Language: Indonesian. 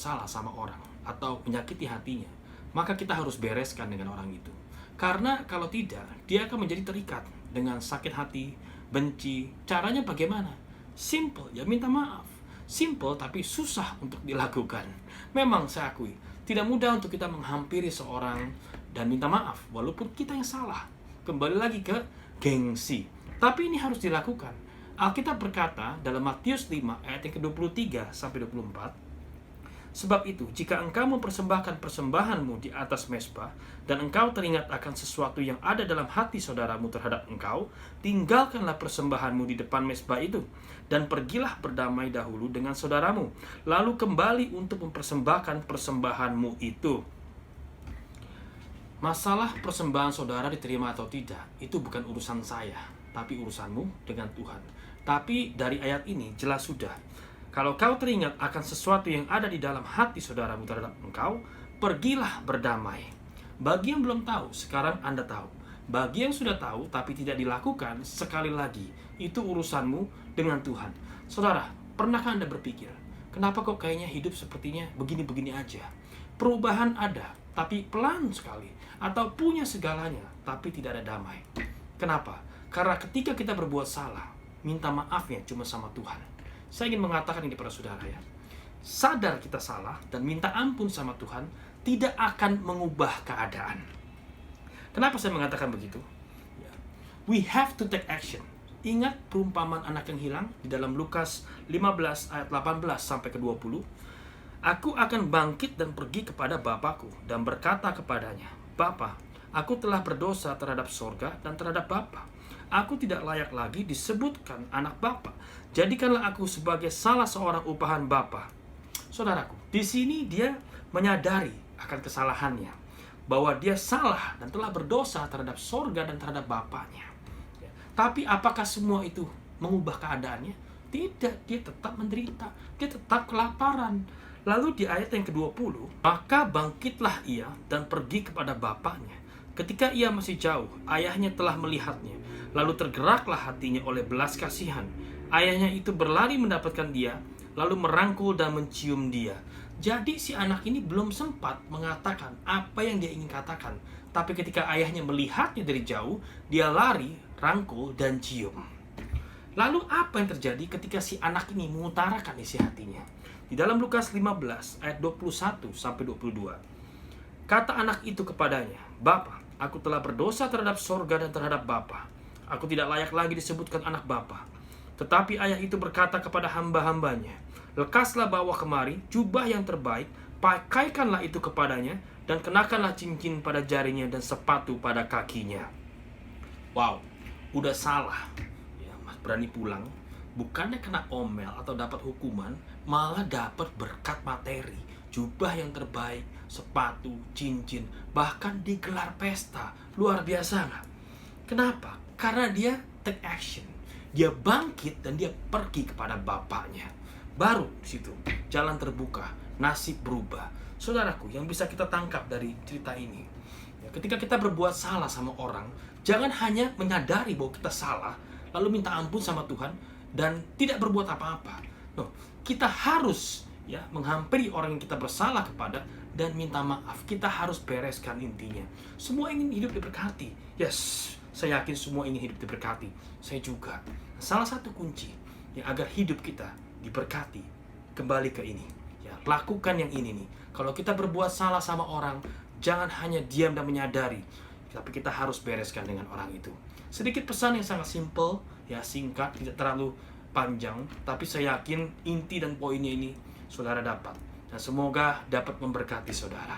salah sama orang atau menyakiti hatinya, maka kita harus bereskan dengan orang itu. Karena kalau tidak, dia akan menjadi terikat dengan sakit hati, benci. Caranya bagaimana? Simple, ya minta maaf. Simple tapi susah untuk dilakukan. Memang saya akui, tidak mudah untuk kita menghampiri seorang dan minta maaf walaupun kita yang salah. Kembali lagi ke gengsi. Tapi ini harus dilakukan. Alkitab berkata dalam Matius 5 ayat yang ke-23 sampai 24, sebab itu, jika engkau mempersembahkan persembahanmu di atas mezbah, dan engkau teringat akan sesuatu yang ada dalam hati saudaramu terhadap engkau, tinggalkanlah persembahanmu di depan mezbah itu, dan pergilah berdamai dahulu dengan saudaramu, lalu kembali untuk mempersembahkan persembahanmu itu. Masalah persembahan saudara diterima atau tidak, itu bukan urusan saya, tapi urusanmu dengan Tuhan. Tapi dari ayat ini jelas sudah, kalau kau teringat akan sesuatu yang ada di dalam hati saudaramu terhadap engkau, pergilah berdamai. Bagi yang belum tahu, sekarang Anda tahu. Bagi yang sudah tahu tapi tidak dilakukan, sekali lagi, itu urusanmu dengan Tuhan. Saudara, pernahkah Anda berpikir, kenapa kok kayaknya hidup sepertinya begini-begini aja? Perubahan ada, tapi pelan sekali. Atau punya segalanya, tapi tidak ada damai. Kenapa? Karena ketika kita berbuat salah, minta maafnya cuma sama Tuhan. Saya ingin mengatakan ini pada saudara ya. Sadar kita salah dan minta ampun sama Tuhan tidak akan mengubah keadaan. Kenapa saya mengatakan begitu? We have to take action. Ingat perumpamaan anak yang hilang di dalam Lukas 15 ayat 18 sampai ke 20. Aku akan bangkit dan pergi kepada Bapakku dan berkata kepadanya, Bapa, aku telah berdosa terhadap sorga dan terhadap Bapa. Aku tidak layak lagi disebutkan anak Bapa. Jadikanlah aku sebagai salah seorang upahan Bapa. Saudaraku, di sini dia menyadari akan kesalahannya, bahwa dia salah dan telah berdosa terhadap sorga dan terhadap Bapanya. Tapi apakah semua itu mengubah keadaannya? Tidak, dia tetap menderita, dia tetap kelaparan. Lalu di ayat yang ke-20, maka bangkitlah ia dan pergi kepada bapaknya. Ketika ia masih jauh, ayahnya telah melihatnya. Lalu tergeraklah hatinya oleh belas kasihan. Ayahnya itu berlari mendapatkan dia, lalu merangkul dan mencium dia. Jadi si anak ini belum sempat mengatakan apa yang dia ingin katakan. Tapi ketika ayahnya melihatnya dari jauh, dia lari, rangkul, dan cium. Lalu apa yang terjadi ketika si anak ini mengutarakan isi hatinya? Di dalam Lukas 15 ayat 21 sampai 22. Kata anak itu kepadanya, Bapa, aku telah berdosa terhadap sorga dan terhadap Bapa. Aku tidak layak lagi disebutkan anak Bapa. Tetapi ayah itu berkata kepada hamba-hambanya, lekaslah bawa kemari jubah yang terbaik, pakaikanlah itu kepadanya, dan kenakanlah cincin pada jarinya dan sepatu pada kakinya. Wow, udah salah. Ya, Mas berani pulang. Bukannya kena omel atau dapat hukuman, malah dapat berkat materi, jubah yang terbaik, sepatu, cincin, bahkan digelar pesta. Luar biasa nggak? Kenapa? Karena dia take action. Dia bangkit dan dia pergi kepada bapaknya. Baru di situ jalan terbuka, nasib berubah. Saudaraku, yang bisa kita tangkap dari cerita ini, ketika kita berbuat salah sama orang, jangan hanya menyadari bahwa kita salah, lalu minta ampun sama Tuhan, dan tidak berbuat apa-apa. No, kita harus menghampiri orang yang kita bersalah kepada dan minta maaf. Kita harus bereskan intinya. Semua ingin hidup diberkati. Yes, saya yakin semua ingin hidup diberkati. Saya juga. Salah satu kunci agar hidup kita diberkati, kembali ke ini. Lakukan yang ini nih. Kalau kita berbuat salah sama orang, jangan hanya diam dan menyadari, tapi kita harus bereskan dengan orang itu. Sedikit pesan yang sangat simple, singkat, tidak terlalu panjang, tapi saya yakin inti dan poinnya ini saudara dapat. Dan semoga dapat memberkati saudara.